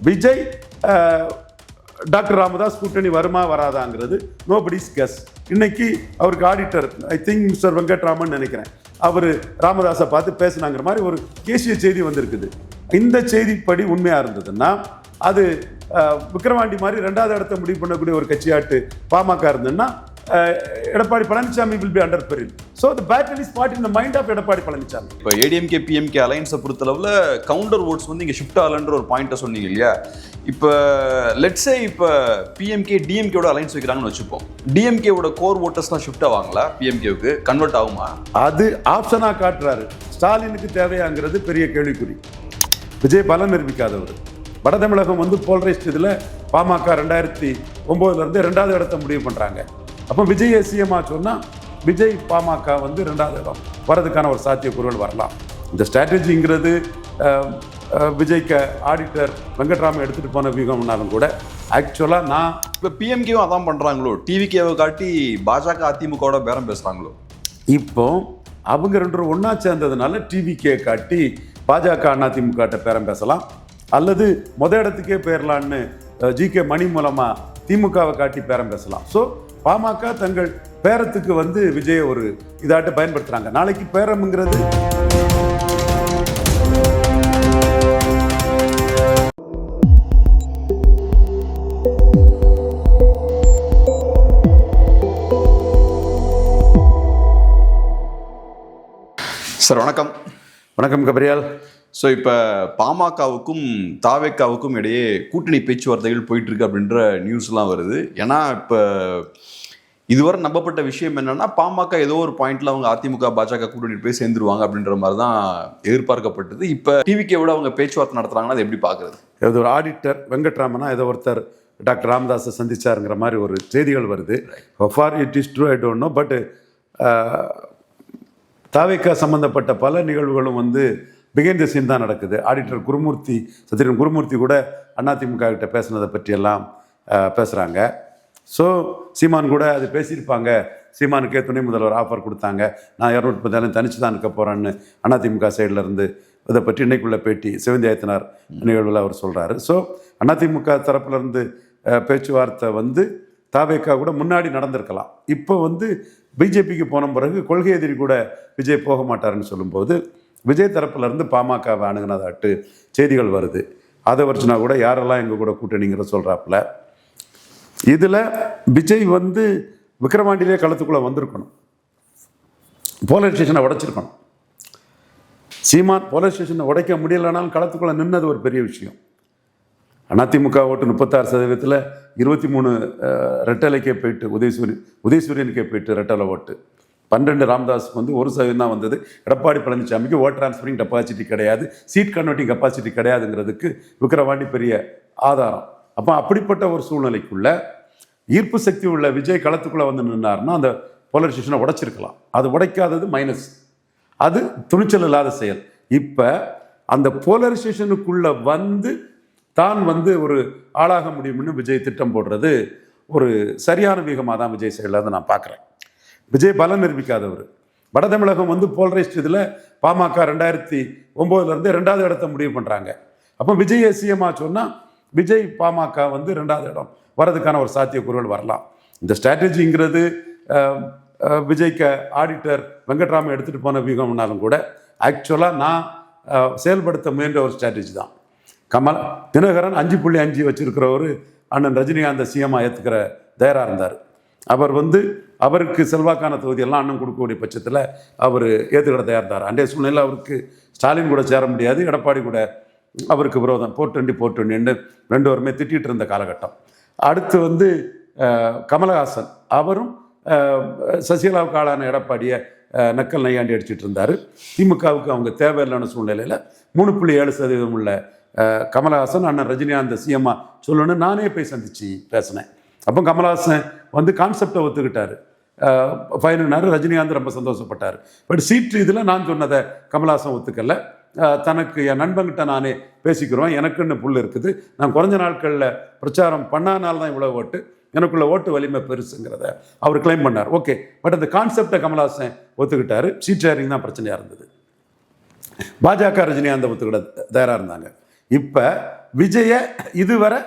Vijay doctor Ramadoss கூட்டணி வருமா வராதாங்கிறது நோபடிஸ் கெஸ். இன்னைக்கு அவருக்கு auditor I think mister Venkatraman நினைக்கிறேன், அவர் ராமதாஸை பார்த்து பேசினாங்கிற மாதிரி ஒரு தேசிய செய்தி வந்திருக்குது. இந்த செய்திப்படி உண்மையாக இருந்ததுன்னா அது விக்கிரவாண்டி மாதிரி 2வது இடத்தை முடிவு பண்ணக்கூடிய ஒரு கட்சியாட்டு பாமக இருந்ததுன்னா Edappadi Palaniswami will be under peril. So the battle is fought in the mind of Edappadi Palaniswami. இப்போ ஏடிஎம்கே பிஎம்கே அலைன்ஸை பொறுத்தளவில் கவுண்டர் ஓட்ஸ் வந்து இங்கே ஷிஃப்ட் ஆகலன்ற ஒரு பாயிண்ட்டை சொன்னீங்க இல்லையா? இப்போ லெட்ஸே இப்போ பிஎம்கே டிஎம்கேவோட அலைன்ஸ் வைக்கிறாங்கன்னு வச்சுப்போம், டிஎம்கேவோட கோர் ஓட்டர்ஸ்லாம் ஷிஃப்ட் ஆவாங்களா? பிஎம்கேவுக்கு கன்வெர்ட் ஆகுமா? அது ஆப்ஷனாக காட்டுறாரு. ஸ்டாலினுக்கு தேவையாங்கிறது பெரிய கேள்விக்குறி. விஜய் பலம் நிரூபிக்காதவர். வட தமிழகம் வந்து போல்ரைஸ்ட் இதில் பாமக 2009 2வது இடத்தை முடிவு பண்ணுறாங்க. அப்போ விஜய் சிஎம்மா சொன்னால் விஜய் பாமக வந்து 2வது இடம் வரதுக்கான ஒரு சாத்தியக்கூறுகள் வரலாம். இந்த ஸ்ட்ராட்டஜிங்கிறது விஜய்க்கு ஆடிட்டர் வெங்கட்ராமன் எடுத்துகிட்டு போன வியூகம்னாலும் கூட ஆக்சுவலாக நான் இப்போ பிஎம்கேவும் அதான் பண்ணுறாங்களோ, டிவிகேவை காட்டி பாஜக அதிமுகவோட பேரம் பேசுகிறாங்களோ. இப்போ அவங்க 2 ஒன்றா சேர்ந்ததுனால டிவிகே காட்டி பாஜக அதிமுக பேரம் பேசலாம், அல்லது இடத்துக்கே போயிடலான்னு ஜிகே மணி மூலமாக திமுகவை காட்டி பேரம் பேசலாம். ஸோ பாமக தங்கள் பேரத்துக்கு வந்து விஜயை ஒரு இதாட்ட பயன்படுத்துகிறாங்க. நாளைக்கு பேரம்ங்கிறது சார் வணக்கம். வணக்கம் கபரியால். ஸோ இப்போ பாமகவுக்கும் தாவேக்காவுக்கும் இடையே கூட்டணி பேச்சுவார்த்தைகள் போயிட்டுருக்கு அப்படின்ற நியூஸ்லாம் வருது. ஏன்னா இப்போ இதுவரை நம்பப்பட்ட விஷயம் என்னன்னா, பாமக ஏதோ ஒரு பாயிண்ட்ல அவங்க அதிமுக பாஜக கூட்டணி போய் சேர்ந்துருவாங்க அப்படின்ற மாதிரி தான் எதிர்பார்க்கப்பட்டது. இப்போ டிவிகேவோட அவங்க பேச்சுவார்த்தை நடத்துறாங்கன்னா அதை எப்படி பார்க்குறது? ஏதோ ஒரு ஆடிட்டர் வெங்கட்ராமனா ஏதோ ஒருத்தர் டாக்டர் ராமதாஸை சந்திச்சாருங்கிற மாதிரி ஒரு செய்திகள் வருது. For it is true I don't know. But தாவேக்கா சம்பந்தப்பட்ட பல நிகழ்வுகளும் வந்து பிகைண்ட் தி சீன் தான் நடக்குது. ஆடிட்டர் சத்திரன் குருமூர்த்தி கூட அதிமுக கிட்ட பேசுனதை பற்றியெல்லாம் பேசுகிறாங்க. ஸோ சீமான் கூட அது பேசியிருப்பாங்க. சீமானுக்கே துணை முதல்வர் ஆஃபர் கொடுத்தாங்க, நான் 230 தனிச்சு தான் இருக்க போகிறேன்னு அதிமுக சைடில் இருந்து. இதை பற்றி இன்னைக்குள்ள பேட்டி சிவந்தியாயத்தினார் நிகழ்வில் அவர் சொல்கிறாரு. ஸோ அதிமுக தரப்புலேருந்து பேச்சுவார்த்தை வந்து தாவேக்கா கூட முன்னாடி நடந்திருக்கலாம். இப்போ வந்து பிஜேபிக்கு போன பிறகு கொள்கை எதிரி கூட விஜய் போக மாட்டாருன்னு சொல்லும்போது விஜய் தரப்புலேருந்து பாமகவை அணுகுனதாட்டு செய்திகள் வருது. அதை வச்சுனா கூட யாரெல்லாம் எங்கள் கூட கூட்டணிங்கிற சொல்கிறாப்புல. இதில் விஜய் வந்து விக்கிரவாண்டியிலே களத்துக்குள்ளே வந்திருக்கணும், போலீஸ் ஸ்டேஷனை உடைச்சிருக்கணும். சீமான் போலீஸ் ஸ்டேஷனை உடைக்க முடியலைனாலும் களத்துக்குள்ளே நின்னது ஒரு பெரிய விஷயம். அதிமுக ஓட்டு 36%, 23 ரெட்டலைக்கே போயிட்டு உதயசூரியனுக்கே போயிட்டு ரெட்டலை ஓட்டு. 12 ராமதாஸுக்கு வந்து 1% தான் வந்தது. எடப்பாடி பழனிசாமிக்கு ஓட் டிரான்ஸ்ஃபரிங் கெப்பாசிட்டி கிடையாது, சீட் கன்வெர்ட்டிங் கெப்பாசிட்டி கிடையாதுங்கிறதுக்கு விக்கிரவாண்டி பெரிய ஆதாரம். அப்போ அப்படிப்பட்ட ஒரு சூழ்நிலைக்குள்ள ஈர்ப்பு சக்தி உள்ள விஜய் களத்துக்குள்ளே வந்து நின்னார்னா அந்த போலீஸ் ஸ்டேஷனை உடைச்சிருக்கலாம். அது உடைக்காதது மைனஸ், அது துணிச்சல் இல்லாத செயல். இப்போ அந்த போலீஸ் ஸ்டேஷனுக்குள்ளே வந்து தான் வந்து ஒரு ஆளாக முடியும்னு விஜய் திட்டம் போடுறது ஒரு சரியான வியூகமாக தான் விஜய் சைடில் இருந்து நான் பார்க்குறேன். விஜய் பலம் நிரூபிக்காதவர். வட தமிழகம் வந்து போல்ரைஸ்ட் இதில் பாமக 2009 2வது இடத்தை முடிவு பண்ணுறாங்க. அப்போ விஜய் சிஎம்மா சொன்னால் விஜய் பாமக வந்து 2வது இடம் வரதுக்கான ஒரு சாத்தியக்கூறுகள் வரலாம். இந்த ஸ்ட்ராட்டஜிங்கிறது விஜய்க்கு ஆடிட்டர் வெங்கட்ராமன் எடுத்துகிட்டு போன வியூகம்னாலும் கூட ஆக்சுவலாக நான் செயல்படுத்த முயன்ற ஒரு ஸ்ட்ராட்டஜி தான். தினகரன் 5.5 வச்சிருக்கிறவர் அண்ணன் ரஜினிகாந்த் சிஎம்மா ஏற்றுக்கிற தயாராக இருந்தார். அவர் வந்து அவருக்கு செல்வாக்கான தொகுதியெல்லாம் அண்ணன் கொடுக்கக்கூடிய பட்சத்தில் அவர் ஏற்றுக்கிற தயார் இருந்தார். அன்றைய சூழ்நிலையில் அவருக்கு ஸ்டாலின் கூட சேர முடியாது, எடப்பாடி கூட அவருக்கு விரோதம், 420 2 பேருமே திட்டிகிட்டு இருந்த காலகட்டம். அடுத்து வந்து கமலஹாசன், அவரும் சசிகலாவுக்கு ஆளான எடப்பாடியை நக்கல் நையாண்டி அடிச்சுட்டு இருந்தார். திமுகவுக்கு அவங்க தேவையில்லான சூழ்நிலையில் 3.7% உள்ள கமலஹாசன் அண்ணன் ரஜினிகாந்த் சிஎம்மா சொல்லணும்னு நானே போய் சந்தித்து பேசினேன். அப்போ கமலஹாசன் வந்து கான்செப்டை ஒத்துக்கிட்டார், ஃபைனாரு. ரஜினிகாந்த் ரொம்ப சந்தோஷப்பட்டார். பட் சீட்டு இதில் நான் சொன்னதை கமலஹாசன் ஒத்துக்கலை. தனக்கு என் நண்பங்கிட்ட நானே பேசிக்கிறோம், எனக்குன்னு புல் இருக்குது, நான் குறைஞ்ச நாட்களில் பிரச்சாரம் பண்ணாதனால தான் இவ்வளோ ஓட்டு, எனக்குள்ள ஓட்டு வலிமை பெருசுங்கிறத அவர் கிளைம் பண்ணார். ஓகே, பட் அந்த கான்செப்டை கமலஹாசன் ஒத்துக்கிட்டாரு. சீட் ஷேரிங் தான் பிரச்சனையாக இருந்தது. பாஜக ரஜினிகாந்த் ஒத்துக்கிட்ட தயாராக இருந்தாங்க. இப்போ விஜய இதுவரை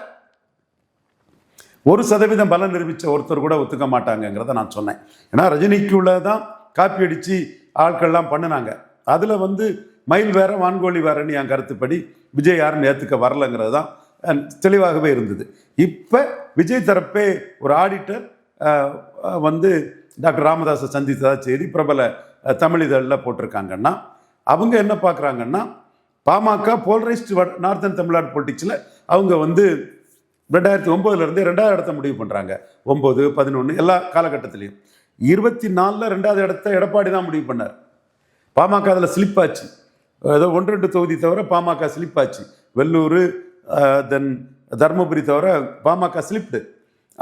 1% பலம் நிரூபித்த ஒருத்தர் கூட ஒத்துக்க மாட்டாங்கங்கிறத நான் சொன்னேன். ஏன்னா ரஜினிக்குள்ளதான் காப்பி அடித்து ஆட்கள்லாம் பண்ணினாங்க. அதில் வந்து மயில் வேற வான்கோழி வேறன்னு என் கருத்துப்படி விஜய் யாரும் ஏற்றுக்க வரலங்கிறது தான் தெளிவாகவே இருந்தது. இப்போ விஜய் தரப்பே ஒரு ஆடிட்டர் வந்து டாக்டர் ராமதாஸை சந்தித்ததா செய்தி பிரபல தமிழிதழில் போட்டிருக்காங்கன்னா, அவங்க என்ன பார்க்குறாங்கன்னா, பாமக போல்ரைஸ்டு நார்த்தன் தமிழ்நாடு பொலிட்டிக்ஸில் அவங்க வந்து 2009 2வது இடத்த முடிவு பண்ணுறாங்க. 9, 11 எல்லா காலகட்டத்திலையும் 24 2வது இடத்த எடப்பாடி தான் முடிவு பண்ணார். பாமக அதில் ஸ்லிப் ஆச்சு. ஏதோ 1-2 தொகுதி தவிர பாமக ஸ்லிப் ஆச்சு. வெள்ளூர் தென் தர்மபுரி தவிர பாமக ஸ்லிப்டு.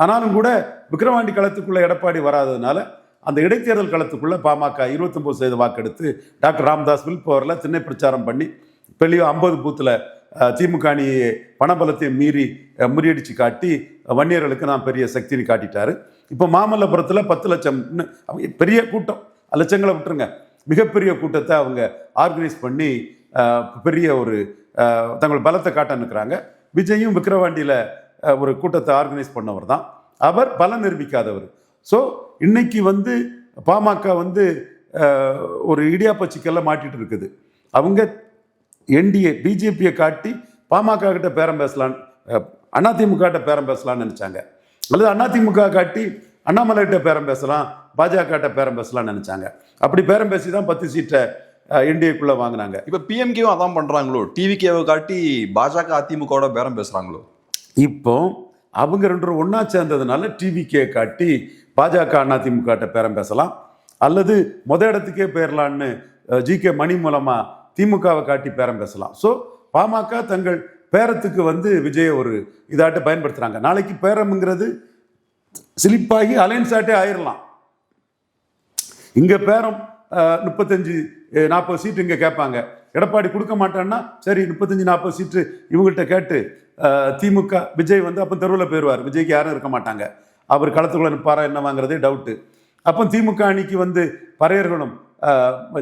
ஆனாலும் கூட விக்கிரவாண்டி களத்துக்குள்ள எடப்பாடி வராததுனால அந்த இடைத்தேர்தல் களத்துக்குள்ள பாமக 29% வாக்கெடுத்து டாக்டர் ராமதாஸ் வில் பவரில் திண்ணை பிரச்சாரம் பண்ணி பெரிய 50 பூத்தில் திமுக அணி பணபலத்தை மீறி முறியடிச்சு காட்டி வன்னியர்களுக்கு நான் பெரிய சக்தின்னு காட்டிட்டாரு. இப்போ மாமல்லபுரத்தில் 10 லட்சம் பெரிய கூட்டம், லட்சங்களை விட்டுருங்க, மிகப்பெரிய கூட்டத்தை அவங்க ஆர்கனைஸ் பண்ணி பெரிய ஒரு தங்கள் பலத்தை காட்ட நிற்கிறாங்க. விஜயும் விக்கிரவாண்டியில் ஒரு கூட்டத்தை ஆர்கனைஸ் பண்ணவர் தான். அவர் பலம் நிரூபிக்காதவர். ஸோ இன்னைக்கு வந்து பாமக வந்து ஒரு இடியாப்ப சிக்கல்ல மாட்டிட்டு இருக்குது. அவங்க என்டிஏ பிஜேபியை காட்டி பாமக கிட்ட பேரம் பேசலான்னு, அதிமுக கிட்ட பேரம் பேசலாம்னு நினைச்சாங்க. அல்லது அதிமுக காட்டி அண்ணாமலை கிட்ட பேரம் பேசலாம், பாஜக கிட்ட பேரம் பேசலாம்னு நினைச்சாங்க. அப்படி பேரம் பேசி தான் 10 சீட்டை என்டிஏக்குள்ள வாங்கினாங்க. இப்போ பிஎம்கேவும் அதான் பண்றாங்களோ, டிவிகேவை காட்டி பாஜக அதிமுகவோட பேரம் பேசுறாங்களோ. இப்போ அவங்க 2 ஒன்னா சேர்ந்ததுனால டிவிகே காட்டி பாஜக அதிமுக கிட்ட பேரம் பேசலாம், அல்லது இடத்துக்கே பேரலான்னு ஜிகே மணி மூலமா திமுகவை காட்டி பேரம் பேசலாம். ஸோ பாமக தங்கள் பேரத்துக்கு வந்து விஜய ஒரு இதாட்ட பயன்படுத்துறாங்க. நாளைக்கு பேரம்ங்கிறது சிலிப்பாகி அலைன்ஸ் ஆட்டே ஆயிடலாம். இங்க பேரம் 35-40 சீட்டு இங்க கேட்பாங்க, எடப்பாடி கொடுக்க மாட்டான்னா சரி 35-40 சீட்டு இவங்கள்ட்ட கேட்டு திமுக விஜய் வந்து அப்போ தெருவில் போயிடுவார். விஜய்க்கு யாரும் இருக்க மாட்டாங்க, அவர் களத்துக்குள்ள நிற்பாரா என்ன வாங்குறதே டவுட்டு. அப்போ திமுக அணிக்கு வந்து பறையர்களும்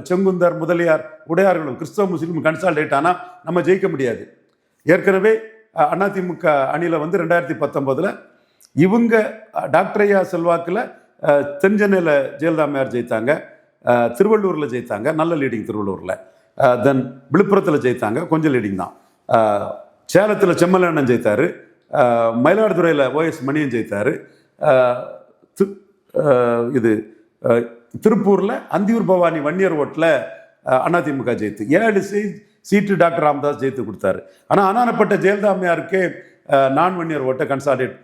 செங்குந்தர் முதலியார் உடையார்களும் கிறிஸ்தவ முஸ்லீம் கன்சால்டேட் ஆனால் நம்ம ஜெயிக்க முடியாது. ஏற்கனவே அதிமுக அணியில் வந்து 2019 இவங்க டாக்டர் ஐயா செல்வாக்கில் தென்சென்னையில் ஜெயலலிதா அம்மையார் ஜெயித்தாங்க, திருவள்ளூரில் ஜெயித்தாங்க, நல்ல லீடிங் திருவள்ளூரில், தென் விழுப்புரத்தில் ஜெயித்தாங்க, கொஞ்சம் லீடிங் தான், சேலத்தில் செம்மலண்ணன் ஜெயித்தார், மயிலாடுதுறையில் ஓஎஸ் மணியன் ஜெயித்தார், இது திருப்பூரில் அந்தியூர் பவானி வன்னியர் ஓட்டில் அதிமுக ஜெயித்து 7 சீட்டு டாக்டர் ராமதாஸ் ஜெயித்து கொடுத்தாரு. ஆனால் அனானப்பட்ட ஜெயலலிதா அம்மையாருக்கு நான் வன்னியர் ஓட்டை கன்சாலிடேட்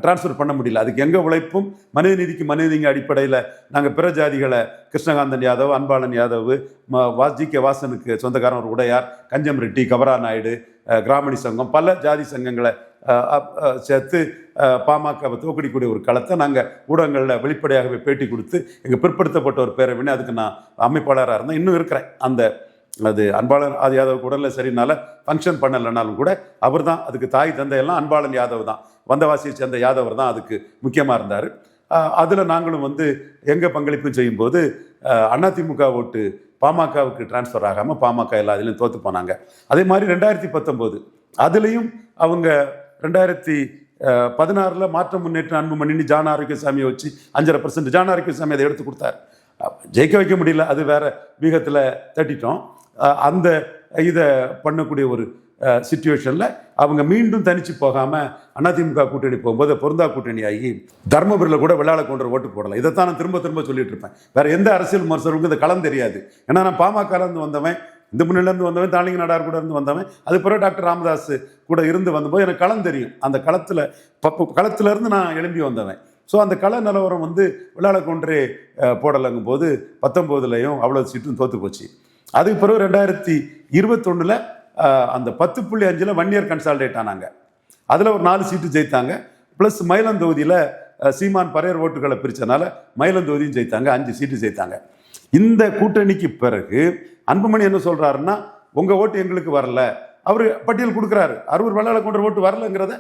டிரான்ஸ்ஃபர் பண்ண முடியல. அதுக்கு எங்கள் உழைப்பும் மனிதநீதிக்கு மனிதநீதி அடிப்படையில் நாங்கள் பிற ஜாதிகளை கிருஷ்ணகாந்தன் யாதவ், அன்பாளன் யாதவ், ஜிகே வாசனுக்கு சொந்தக்காரன் ஒரு உடையார், கஞ்சம் ரெட்டி, கவரா நாயுடு, கிராமணி சங்கம், பல ஜாதி சங்கங்களை சேர்த்து பாமக தோக்கடிக்கூடிய ஒரு களத்தை நாங்கள் ஊடகங்களில் வெளிப்படையாகவே பேட்டி கொடுத்து எங்கள் பிற்படுத்தப்பட்ட ஒரு பேரவைன்னு அதுக்கு நான் அமைப்பாளராக இருந்தேன், இன்னும் இருக்கிறேன். அந்த அது அன்பாளன் ஆதி யாதவ் உடலில் சரினால ஃபங்க்ஷன் பண்ணலைன்னாலும் கூட அவர் தான் அதுக்கு தாய் தந்தையெல்லாம் அன்பாளன் யாதவ் தான், வந்தவாசியை சேர்ந்த யாதவர் தான் அதுக்கு முக்கியமாக இருந்தார். அதில் நாங்களும் வந்து எங்கள் பங்களிப்பும் செய்யும்போது அதிமுக ஓட்டு பாமகவுக்கு டிரான்ஸ்ஃபர் ஆகாமல் பாமக எல்லா இதுலையும் தோற்று போனாங்க. அதே மாதிரி 2019 அதுலேயும் அவங்க 2016 மாற்றம் முன்னேற்ற அன்புமணி ஜான் ஆரோக்கியசாமியை வச்சு 5.5% ஜான் ஆரோக்கியசாமி அதை எடுத்து கொடுத்தார். ஜெயிக்க வைக்க முடியல, அது வேற வீகத்தில் தட்டிட்டோம். அந்த இதை பண்ணக்கூடிய ஒரு சிச்சுவேஷனில் அவங்க மீண்டும் தனிச்சு போகாமல் அதிமுக கூட்டணி போகும்போது பொருந்தா கூட்டணி ஆகி தர்மபுரியில் கூட விளையாட கொண்டு ஓட்டு போடலாம். இதைத்தான் நான் திரும்ப திரும்ப சொல்லிட்டு இருப்பேன். வேற எந்த அரசியல் விமர்சகருக்கும் இந்த களம் தெரியாது. ஏன்னா நான் பாமகலேருந்து வந்தவன், இந்த முன்னிலேருந்து வந்தவன், தாளிங்க நாடார் கூட இருந்து வந்தவன், அது பிறகு டாக்டர் ராமதாஸ் கூட இருந்து வந்தபோது எனக்கு களம் தெரியும். அந்த களத்துல இருந்து நான் எழும்பி வந்தவன். ஸோ அந்த கள நிலவரம் வந்து விளையாட கொன்றே போடலங்கும் போது 19 அவ்வளோ சீட்டும் தோற்று போச்சு. அதுக்கு பிறகு 2021 அந்த 10.5 வன்னியர் கன்சால்டேட் ஆனாங்க. அதில் ஒரு 4 சீட்டு ஜெயித்தாங்க. ப்ளஸ் மயிலம் தொகுதியில் சீமான் பறையர் ஓட்டுகளை பிரித்தனால மயிலம் தொகுதியும் ஜெயித்தாங்க, 5 சீட்டு ஜெயித்தாங்க. இந்த கூட்டணிக்கு பிறகு அன்புமணி என்ன சொல்கிறாருன்னா, உங்கள் ஓட்டு எங்களுக்கு வரல, அவர் பட்டியல் கொடுக்குறாரு, 60 விளையாட கொன்ற ஓட்டு வரலங்கிறத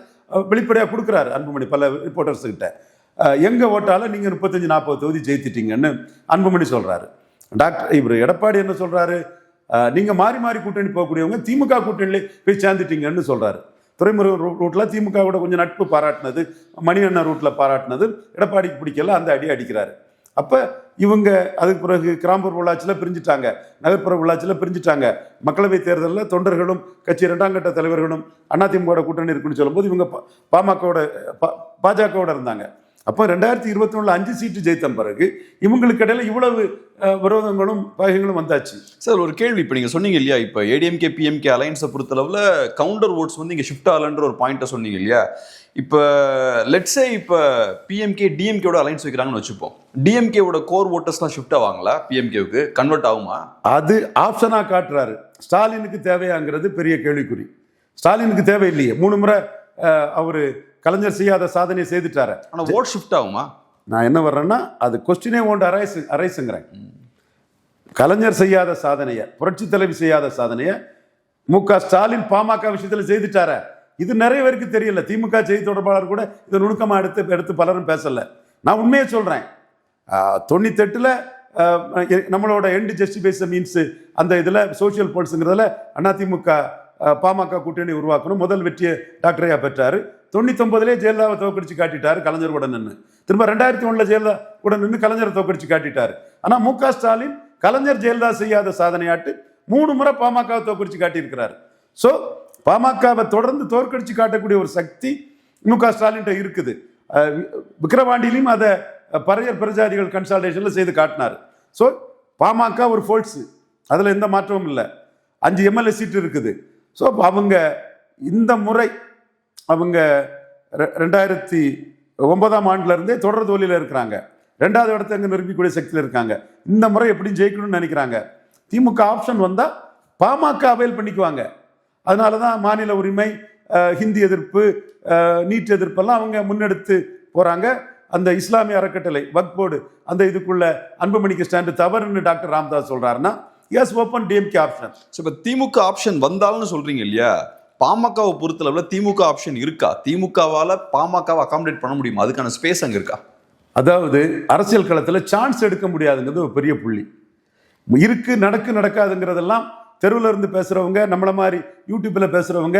வெளிப்படையாக கொடுக்குறாரு அன்புமணி பல ரிப்போர்ட்டர்ஸ்கிட்ட. எங்கள் ஓட்டால் நீங்கள் 35-40 தொகுதி ஜெயித்திட்டீங்கன்னு அன்புமணி சொல்கிறாரு. இவர் எடப்பாடி என்ன சொல்கிறாரு, நீங்கள் மாறி மாறி கூட்டணி போகக்கூடியவங்க திமுக கூட்டணியிலே போய் சேர்ந்துட்டீங்கன்னு சொல்கிறாரு. துறைமுருகன் ரூட்டில் திமுக கூட கொஞ்சம் நட்பு பாராட்டினது, மணிவண்ணன் ரூட்டில் பாராட்டினது எடப்பாடிக்கு பிடிக்கல, அந்த அடி அடிக்கிறாரு. அப்போ இவங்க அதுக்கு பிறகு கிராமப்புற உள்ளாட்சியில் பிரிஞ்சுட்டாங்க, நகர்ப்புற உள்ளாட்சியில் பிரிஞ்சுட்டாங்க. மக்களவை தேர்தலில் தொண்டர்களும் கட்சி 2ஆம் கட்ட தலைவர்களும் அதிமுக கூட்டணி இருக்குன்னு சொல்லும்போது இவங்க பாஜகவோட இருந்தாங்க. அப்போ 2021 5 சீட்டு ஜெயித்த பிறகு இவங்களுக்கு இடையில இவ்வளவு விரோதங்களும் பகைகளும் வந்தாச்சு. சார் ஒரு கேள்வி, இப்போ நீங்கள் சொன்னீங்க இல்லையா, இப்போ ஏடிஎம்கே பிஎம்கே அலையன்ஸை பொறுத்தளவில் கவுண்டர் ஓட்ஸ் வந்து இங்கே ஷிஃப்ட் ஆகலன்ற ஒரு பாயிண்ட்டை சொன்னீங்க இல்லையா. இப்போ லெட்ஸே இப்போ பிஎம்கே டிஎம்கேவோட அலைன்ஸ் வைக்கிறாங்கன்னு வச்சுப்போம், டிஎம்கேவோட கோர் ஓட்டர்ஸ்லாம் ஷிஃப்ட் ஆவாங்களா பிஎம்கேவுக்கு, கன்வெர்ட் ஆகுமா? அது ஆப்ஷனாக காட்டுறாரு. ஸ்டாலினுக்கு தேவையாங்கிறது பெரிய கேள்விக்குறி. ஸ்டாலினுக்கு தேவையில்லையே, 3 முறை அவர் கலைஞர் செய்யாத சாதனையை செய்துட்டாரு. ஆனால் ஓட் ஷிஃப்ட் ஆகுமா? நான் என்ன வர்றேன்னா அது கொஸ்டினே ஒன்று அரைசுங்கிறேன். கலைஞர் செய்யாத சாதனையை, புரட்சி தலைவி செய்யாத சாதனையை மு.க. ஸ்டாலின் பாமக விஷயத்தில் செய்துட்டார. இது நிறைய பேருக்கு தெரியல. திமுக செய்தி தொடர்பாளர் கூட இதை நுணுக்கமாக எடுத்து பலரும் பேசல. நான் உண்மையை சொல்றேன். 98ல் நம்மளோட எண்ட் ஜஸ்டிஃபைஸ் மீன்ஸ் அந்த இதில் சோசியல் போல்ஸுங்கிறதுல அதிமுக பாமக கூட்டணி உருவாக்கணும், முதல் வெற்றியை டாக்டர் ஐயா பெற்றாரு. 99லே ஜெயலலிதாவை தோக்கடிச்சு காட்டிட்டாரு கலைஞர் கூட நின்று. திரும்ப 2001 ஜெயலலிதா கூட நின்று கலைஞரை தோக்கடிச்சு காட்டிட்டாரு. ஆனால் மு.க. ஸ்டாலின் கலைஞர் ஜெயலலிதா செய்யாத சாதனையாட்டு 3 முறை பாமகவை தோக்கடிச்சு காட்டியிருக்கிறார். ஸோ பாமகவை தொடர்ந்து தோற்கடிச்சு காட்டக்கூடிய ஒரு சக்தி மு.க. ஸ்டாலின் இருக்குது. விக்கிரவாண்டியிலையும் அதை பறையர் பிரஜாதிகள் கன்சால்டேஷன்ல செய்து காட்டினார். ஸோ பாமக ஒரு ஃபோர்ஸ், அதில் எந்த மாற்றமும் இல்லை. 5 எம்எல்ஏ சீட்டு இருக்குது. ஸோ அவங்க இந்த முறை அவங்க 2009ஆம் ஆண்டுல இருந்தே தொடர் தோல்வியில் இருக்கிறாங்க. 2வது இடத்தை அங்கே நிரூபிக்கக்கூடிய சக்தியில் இருக்காங்க. இந்த முறை எப்படியும் ஜெயிக்கணும்னு நினைக்கிறாங்க. திமுக ஆப்ஷன் வந்தால் பாமக அவைல் பண்ணிக்குவாங்க. அதனால தான் மாநில உரிமை, ஹிந்தி எதிர்ப்பு, நீட் எதிர்ப்பெல்லாம் அவங்க முன்னெடுத்து போகிறாங்க. அந்த இஸ்லாமிய அறக்கட்டளை வக்ஃப் போர்டு அந்த இதுக்குள்ள அன்புமணிக்கு ஸ்டாண்டு தவறுன்னு டாக்டர் ராமதாஸ் சொல்றாருன்னா எஸ் ஓப்பன் டிஎம்கே ஆப்ஷன். இப்போ திமுக ஆப்ஷன் வந்தாலும் சொல்றீங்க இல்லையா, பாமகவை பொறுத்தளவில் திமுக ஆப்ஷன் இருக்கா? திமுகவால் பாமகவை அகாமடேட் பண்ண முடியுமா? அதுக்கான ஸ்பேஸ் அங்கே இருக்கா? அதாவது அரசியல் களத்தில் சான்ஸ் எடுக்க முடியாதுங்கிறது ஒரு பெரிய புள்ளி இருக்கு. நடக்காதுங்கிறதெல்லாம் தெருவில் இருந்து பேசுறவங்க, நம்மள மாதிரி யூடியூப்ல பேசுறவங்க,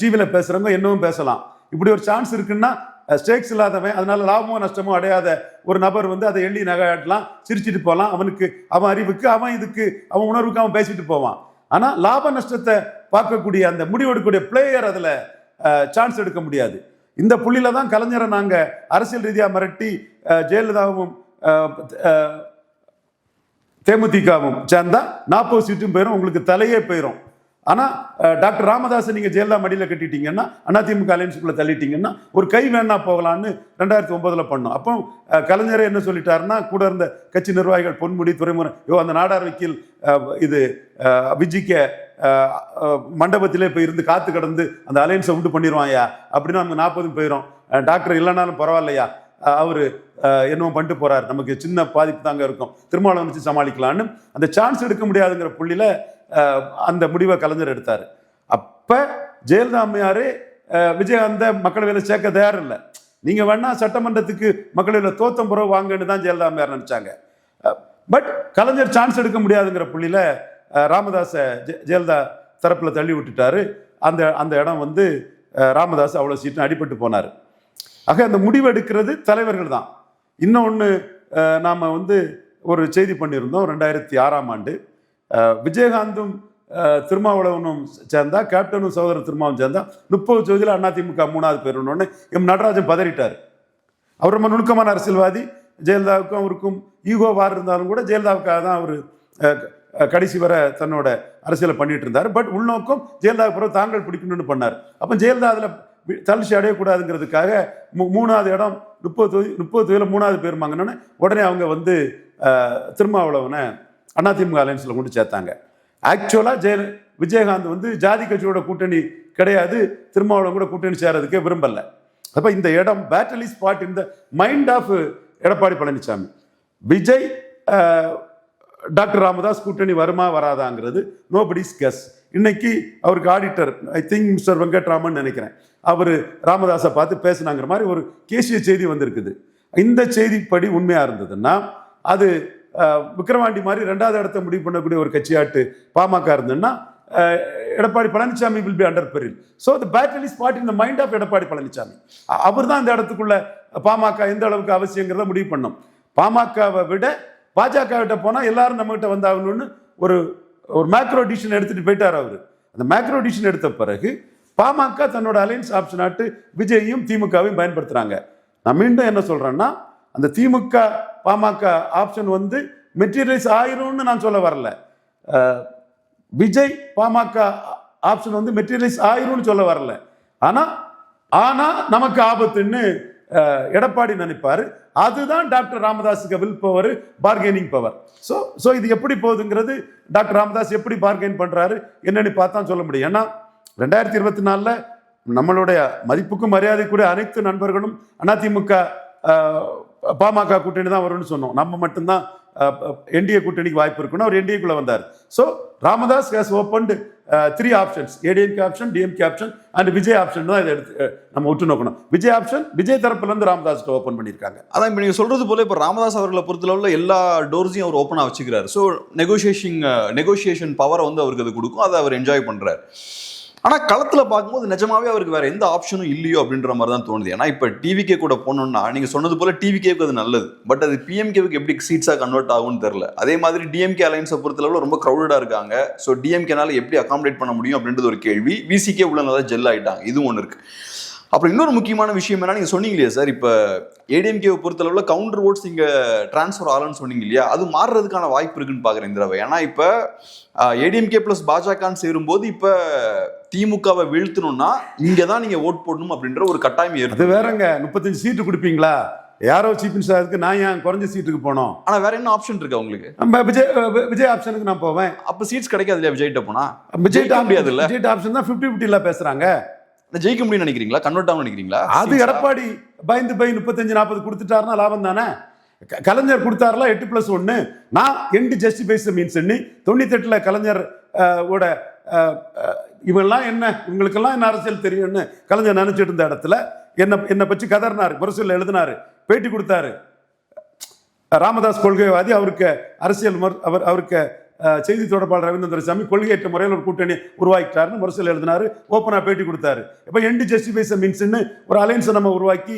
டிவியில் பேசுறவங்க என்னவும் பேசலாம். இப்படி ஒரு சான்ஸ் இருக்குன்னா ஸ்டேக்ஸ் இல்லாதவன், அதனால லாபமோ நஷ்டமோ அடையாத ஒரு நபர் வந்து அதை எள்ளி நகையாட்டலாம், சிரிச்சுட்டு போகலாம். அவன் அறிவுக்கு, அவன் உணர்வுக்கு அவன் பேசிட்டு போவான். ஆனா லாப நஷ்டத்தை பார்க்கக்கூடிய அந்த முடிவெடுக்கக்கூடிய பிளேயர் அதுல சான்ஸ் எடுக்க முடியாது. இந்த புள்ளியில தான் கலைஞரை நாங்க அரசியல் ரீதியா மிரட்டி ஜெயலலிதாவும் தேமுதிகவும் சேர்ந்தா 40 சீட்டும் போயிடும், உங்களுக்கு தலையே போயிடும். ஆனா டாக்டர் ராமதாஸ் நீங்க ஜெயலலிதா மடியில கட்டிட்டீங்கன்னா, அதிமுக அலையன்ஸுக்குள்ள தள்ளிட்டீங்கன்னா ஒரு கை வேணா போகலான்னு 2009ல் பண்ணோம். அப்போ கலைஞரை என்ன சொல்லிட்டாருன்னா, கூட இருந்த கட்சி நிர்வாகிகள் பொன்முடி, துறைமுறை, அந்த நாடார் வக்கீல் இது விஜிக்க மண்டபத்திலே போய் இருந்து காத்து கடந்து அந்த அலையன்ஸை உண்டு பண்ணிடுவாயா அப்படின்னு நமக்கு 40 போயிடும். டாக்டர் இல்லைனாலும் பரவாயில்லையா, அவரு என்னவோ பண்ணிட்டு போறாரு, நமக்கு சின்ன பாதிப்பு தாங்க இருக்கும், திருமாவளவன் வச்சு சமாளிக்கலான்னு அந்த சான்ஸ் எடுக்க முடியாதுங்கிற புள்ளியில அந்த முடிவை கலைஞர் எடுத்தாரு. அப்ப ஜெயலலிதா அம்மையாரே விஜயகாந்த மக்களவையில் சேர்க்க தயார் இல்லை, நீங்க வேணா சட்டமன்றத்துக்கு மக்களவையில் தோத்தம் புறவு வாங்கன்னு தான் ஜெயலலிதா அம்மையார் நினைச்சாங்க. பட் கலைஞர் சான்ஸ் எடுக்க முடியாதுங்கிற புள்ளியில ராமதாஸை ஜெயலலிதா தரப்புல தள்ளி விட்டுட்டாரு. அந்த இடம் வந்து ராமதாஸ் அவ்வளவு சீட்டும் அடிபட்டு போனார். ஆக அந்த முடிவு எடுக்கிறது தலைவர்கள் தான். இன்னொன்று நாம வந்து ஒரு செய்தி பண்ணியிருந்தோம். 2006ஆம் ஆண்டு விஜயகாந்தும் திருமாவளவனும் சேர்ந்தா, கேப்டனும் சகோதரர் திருமாவும் சேர்ந்தா 30 தொகுதியில் அதிமுக 3வது பேருன்னு எம் நடராஜன் பதறிட்டார். அவர் ரொம்ப நுணுக்கமான அரசியல்வாதி. ஜெயலலிதாவுக்கும் அவருக்கும் ஈகோ வார் இருந்தாலும் கூட ஜெயலலிதாவுக்காக தான் அவர் கடைசி வரை தன்னோட அரசியலை பண்ணிட்டு இருந்தார். பட் உள்நோக்கம் ஜெயலலிதாவுக்கு பிறகு தாங்கள் பிடிக்கணும்னு பண்ணார். அப்போ ஜெயலலிதா அதில் தளர்ச்சி அடையக்கூடாதுங்கிறதுக்காக 3வது இடம் 30 தொகுதியில் 3வது பேர் வாங்கினோன்னே உடனே அவங்க வந்து திருமாவளவனை அதிமுக அலையன்ஸில் கொண்டு சேர்த்தாங்க. ஆக்சுவலாக விஜயகாந்த் வந்து ஜாதி கட்சியோட கூட்டணி கிடையாது, திருமாவளவன் கூட கூட்டணி சேரதுக்கே விரும்பல. அப்போ இந்த இடம் battle is spot in the mind of Edappadi Palaniswami. Vijay doctor Ramadoss கூட்டணி வருமா வராதாங்கிறது நோபடிஸ் கெஸ். இன்னைக்கு அவருக்கு auditor, I think mister Venkatraman நினைக்கிறேன், அவர் ராமதாஸை பார்த்து பேசினாங்கிற மாதிரி ஒரு கேசிய செய்தி வந்திருக்குது. இந்த செய்திப்படி உண்மையா இருந்ததுன்னா அது விக்கிரவாண்டி மாதிரி 2வது இடத்தை முடிவு பண்ணக்கூடிய ஒரு கட்சியாட்டு பாமக இருந்ததுன்னா Edappadi Palaniswami will be under peril. So the battle is fought in the mind of Edappadi Palaniswami. அவர் தான் இந்த இடத்துக்குள்ள பாமக எந்த அளவுக்கு அவசியங்கிறத முடிவு பண்ணும். பாமகவை விட பாஜக கிட்ட போனால் எல்லாரும் நம்மகிட்ட வந்தாகணும்னு ஒரு ஒரு மேக்ரோ டிசிஷன் எடுத்துட்டு போயிட்டார் அவர். அந்த மேக்ரோ டிசிஷன் எடுத்த பிறகு பாமக தன்னோட அலையன்ஸ் ஆப்ஷன் ஆட்டு விஜயையும் திமுகவையும் பயன்படுத்துறாங்க. நான் மீண்டும் என்ன சொல்றேன்னா, அந்த திமுக பாமக ஆப்ஷன் வந்து மெட்டீரியலைஸ் ஆயிரும்னு நான் சொல்ல வரல. விஜய் பாமக ஆப்ஷன் வந்து மெட்டீரியலைஸ் ஆயிரும்னு சொல்ல வரல. ஆனா நமக்கு ஆபத்துன்னு எடப்பாடி நினைப்பாரு. அதுதான் டாக்டர் ராமதாஸுக்கு will power, bargaining power. So இது எப்படி போகுதுங்கிறது டாக்டர் ராமதாஸ் எப்படி பார்கெயின் பண்றாரு என்னன்னு பார்த்தா சொல்ல முடியும். ஏன்னா 2024 நம்மளுடைய மதிப்புக்கும் மரியாதைக்குரிய அனைத்து நண்பர்களும் அதிமுக பாமக கூட்டணி தான் வரும்னு சொன்னோம். நம்ம மட்டும்தான் என்டிஏ கூட்டணிக்கு வாய்ப்பு இருக்குன்னு அவர் என்டிஏக்குள்ள வந்தார். So Ramadoss has opened 3 options, ADMK option, DMK option and Vijay option தான் இதை எடுத்து நம்ம உற்று நோக்கணும். விஜய் ஆப்ஷன் விஜய் தரப்புல இருந்து ராமதாஸ் ஓப்பன் பண்ணியிருக்காங்க. அதான் இப்போ நீங்கள் சொல்றது போல இப்போ ராமதாஸ் அவர்களை பொறுத்தளவுல எல்லா டோர்ஸையும் அவர் ஓப்பனாக வச்சுக்கிறார். ஸோ நெகோசியேஷன் பவரை வந்து அவருக்கு அது கொடுக்கும், அதை அவர் என்ஜாய் பண்றாரு. ஆனால் களத்தில் பார்க்கும்போது நிஜமாவே அவருக்கு வேற எந்த ஆப்ஷனும் இல்லையோ அப்படின்ற மாதிரி தான் தோணுது. ஏன்னா இப்போ டிவிகே கூட போனோம்னா நீங்கள் சொன்னது போல டிவிகேவுக்கு அது நல்லது, பட் அது பிஎம்கேவுக்கு எப்படி சீட்ஸாக கன்வெர்ட் ஆகும்னு தெரில. அதே மாதிரி டிஎம்கே அலைன்ஸை பொறுத்தளவில் ரொம்ப க்ரௌடடாக இருக்காங்க. ஸோ டிஎம்கேனால எப்படி அகாமடேட் பண்ண முடியும் அப்படின்றது ஒரு கேள்வி. விசிகே உள்ள நல்லா ஜெல் ஆகிட்டாங்க, இது ஒன்று இருக்கு. அப்புறம் இன்னொரு முக்கியமான விஷயம் என்ன, நீங்கள் சொன்னீங்க இல்லையா சார், இப்போ ஏடிஎம்கேவை பொறுத்தளவில் கவுண்டர் ஓட்ஸ் இங்கே டிரான்ஸ்ஃபர் ஆகலன்னு சொன்னீங்க இல்லையா, அது மாறுறதுக்கான வாய்ப்பு இருக்குன்னு பார்க்குறேன் இந்த தடவை. ஏன்னா இப்போ ஏடிஎம்கே ப்ளஸ் பாஜகன்னு சேரும்போது இப்போ திமுகவை வீழ்த்தணும்னா இங்கே தான் நீங்கள் ஓட் போடணும் அப்படின்ற ஒரு கட்டாயம் ஏற்படும். அது வேறங்க, 35 சீட்டு கொடுப்பீங்களா? யாரோ சீஃப் மினிஸ்டருக்கு நான் ஏன் குறைஞ்ச சீட்டுக்கு போனோம்? ஆனால் வேற என்ன ஆப்ஷன் இருக்கு உங்களுக்கு? நம்ம விஜய் ஆப்ஷனுக்கு நான் போவேன். அப்போ சீட்ஸ் கிடைக்காது இல்லையா விஜய்கிட்ட போனா? விஜய் முடியாது இல்லை, விஜய் ஆப்ஷன் தான் 50-50 பேசுறாங்க. ஜெயிக்க முடியும்னு நினைக்கிறீங்களா? கன்வெர்ட் ஆகும் நினைக்கிறீங்களா? அது எடப்பாடி பயந்து 35-40 கொடுத்துட்டாருன்னா லாபம் தானே. கலைஞர் கொடுத்தாருல 8+1. நான் எண்டு ஜஸ்டிஃபைஸ் மீன்ஸ் 98 கலைஞர் ஓட இவெல்லாம் என்ன, இவங்களுக்கெல்லாம் என்ன அரசியல் தெரியும்னு கலைஞர் நினைச்சிட்டு இருந்த இடத்துல என்னை பற்றி கதறினார், முரசொல்ல எழுதினாரு, பேட்டி கொடுத்தாரு. ராமதாஸ் கொள்கைவாதி, அவருக்கு அரசியல் அவருக்கு செய்தி தொடர்பாளர் ரவீந்திர துரைசாமி கொள்கையற்ற முறையில் ஒரு கூட்டணி உருவாக்கிட்டாருன்னு முரசொல்ல எழுதினாரு, ஓப்பனா பேட்டி கொடுத்தாரு. இப்போ எண்டு ஜஸ்டிஃபைஸ் மீன்ஸ்ன்னு ஒரு அலைன்ஸை நம்ம உருவாக்கி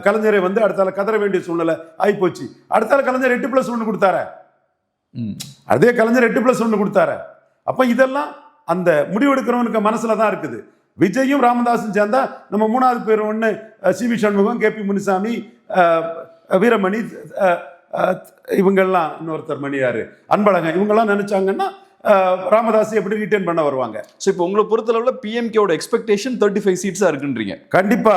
கலைஞரை வந்து அடுத்தால கதற வேண்டிய சூழ்நிலை ஆகிப்போச்சு. அடுத்தால கலைஞர் 8+1 கொடுத்தாரு, அதே கலைஞர் 8+1 கொடுத்தாரு. அப்ப இதெல்லாம் அந்த முடிவெடுக்கிறவனுக்கு மனசுல தான் இருக்குது. விஜயும் ராமதாஸும் சேர்ந்தா நம்ம 3வது பேர் ஒன்று சிவி சண்முகம், கேபி முனுசாமி, வீரமணி, இவங்கெல்லாம் இன்னொருத்தர் மணி யாரு அன்பழகன், இவங்கெல்லாம் நினைச்சாங்கன்னா ராமதாஸ் எப்படி ரீட்டைன் பண்ண வருவாங்க. ஸோ இப்போ உங்களை பொறுத்தளவுல பிஎம்கேவோட எக்ஸ்பெக்டேஷன் 35 சீட்ஸாக இருக்குன்றீங்க. கண்டிப்பா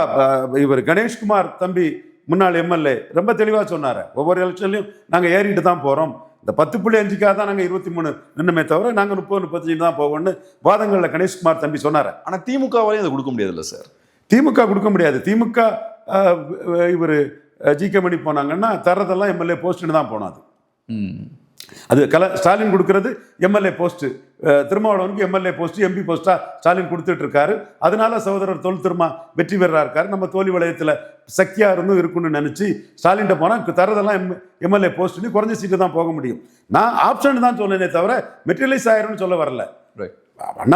இவர் கணேஷ்குமார் தம்பி முன்னாள் எம்எல்ஏ ரொம்ப தெளிவாக சொன்னார், ஒவ்வொரு எலெக்ஷன்லையும் நாங்கள் ஏறிட்டு தான் போகிறோம், இந்த 10.5க்காக தான் நாங்கள் 23 நின்னுமே தவிர நாங்கள் 30-35 தான் போவோம்னு வாதங்களில் கணேஷ்குமார் தம்பி சொன்னார். ஆனால் திமுகவாலையும் அதை கொடுக்க முடியாதுல்ல சார்? திமுக கொடுக்க முடியாது. திமுக இவர் ஜிகே மணி போனாங்கன்னா தரதெல்லாம் எம்எல்ஏ போஸ்ட்னு தான் போனாது. அது ஸ்டாலின் கொடுக்கறது எம்எல்ஏ போஸ்ட், திருமாவளவனுக்கு எம்எல்ஏ போஸ்ட், எம்பி போஸ்டா ஸ்டாலின் கொடுத்துட்டு இருக்காரு. அதனால சகோதரர் தொல் திருமா வெற்றி பெறா இருக்காரு. நம்ம தோல்வி வளையத்தில் சக்தியா இருந்தும் இருக்குன்னு நினைச்சு ஸ்டாலின் போனால் தரதெல்லாம் எம்எல்ஏ போஸ்ட்னு குறைஞ்ச சீட்டு தான் போக முடியும். நான் ஆப்ஷன் தான் சொன்னேனே தவிர மெட்டீரியலைஸ் ஆயிரும்னு சொல்ல வரல.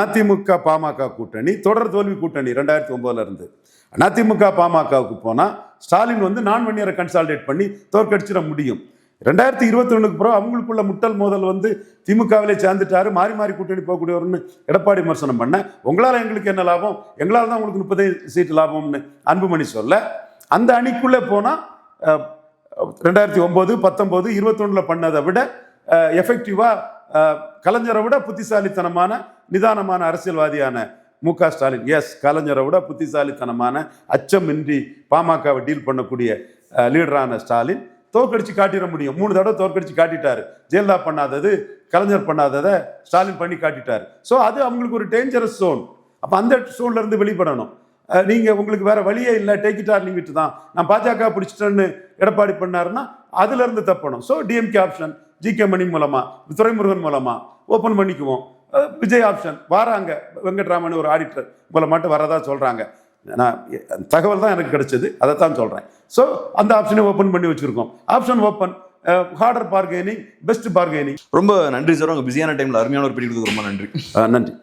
அதிமுக பாமக கூட்டணி தொடர் தோல்வி கூட்டணி 2009 இருந்து. அதிமுக பாமகவுக்கு போனால் ஸ்டாலின் வந்து நான் வன்னியரை கன்சால்டேட் பண்ணி தோற்கடிச்சிட முடியும். 2021க்கு பிறகு அவங்களுக்குள்ள முட்டல் மோதல் வந்து திமுகவிலே சேர்ந்துட்டாரு, மாறி மாறி கூட்டணி போகக்கூடியவர்னு எடப்பாடி விமர்சனம் பண்ண, உங்களால் எங்களுக்கு என்ன லாபம், எங்களால் தான் உங்களுக்கு 30 சீட்டு லாபம்னு அன்புமணி சொல்ல, அந்த அணிக்குள்ளே போனால் 2009, 19, 21 பண்ணதை விட எஃபெக்டிவாக கலைஞரை விட புத்திசாலித்தனமான நிதானமான அரசியல்வாதியான முக ஸ்டாலின், எஸ் கலைஞரை விட புத்திசாலித்தனமான அச்சமின்றி பாமகவை டீல் பண்ணக்கூடிய லீடரான ஸ்டாலின் தோற்கடிச்சு காட்டிட முடியும். 3 தடவை தோற்கடிச்சு காட்டிட்டாரு. ஜெயலலிதா பண்ணாதது கலைஞர் பண்ணாததை ஸ்டாலின் பண்ணி காட்டிட்டாரு. ஸோ அது அவங்களுக்கு ஒரு டேஞ்சரஸ் ஜோன். அப்போ அந்த ஜோன்ல இருந்து வெளிப்படணும். நீங்க உங்களுக்கு வேற வழியே இல்லை, take it or leave it தான், நான் பாஜக பிடிச்சிட்டேன்னு எடப்பாடி பண்ணாருன்னா அதுல இருந்து தப்பணும். ஸோ டிஎம்கே ஆப்ஷன் ஜிகே மணி மூலமா, துரைமுருகன் மூலமா ஓப்பன் பண்ணிக்குவோம். விஜய் ஆப்ஷன் வாராங்க, வெங்கட்ராமன் ஒரு ஆடிட்டர் மூலமாட்டு வரதா சொல்றாங்க. நான் தகவல் தான் எனக்கு கிடைச்சது, அதை தான் சொல்றேன். ஸோ அந்த ஆப்ஷனை ஓப்பன் பண்ணி வச்சிருக்கோம். Option open, harder bargaining, best bargaining. ரொம்ப நன்றி சார், உங்க பிஸியான டைம்ல அருமையான ஒரு பீரியட் ரொம்ப நன்றி. நன்றி.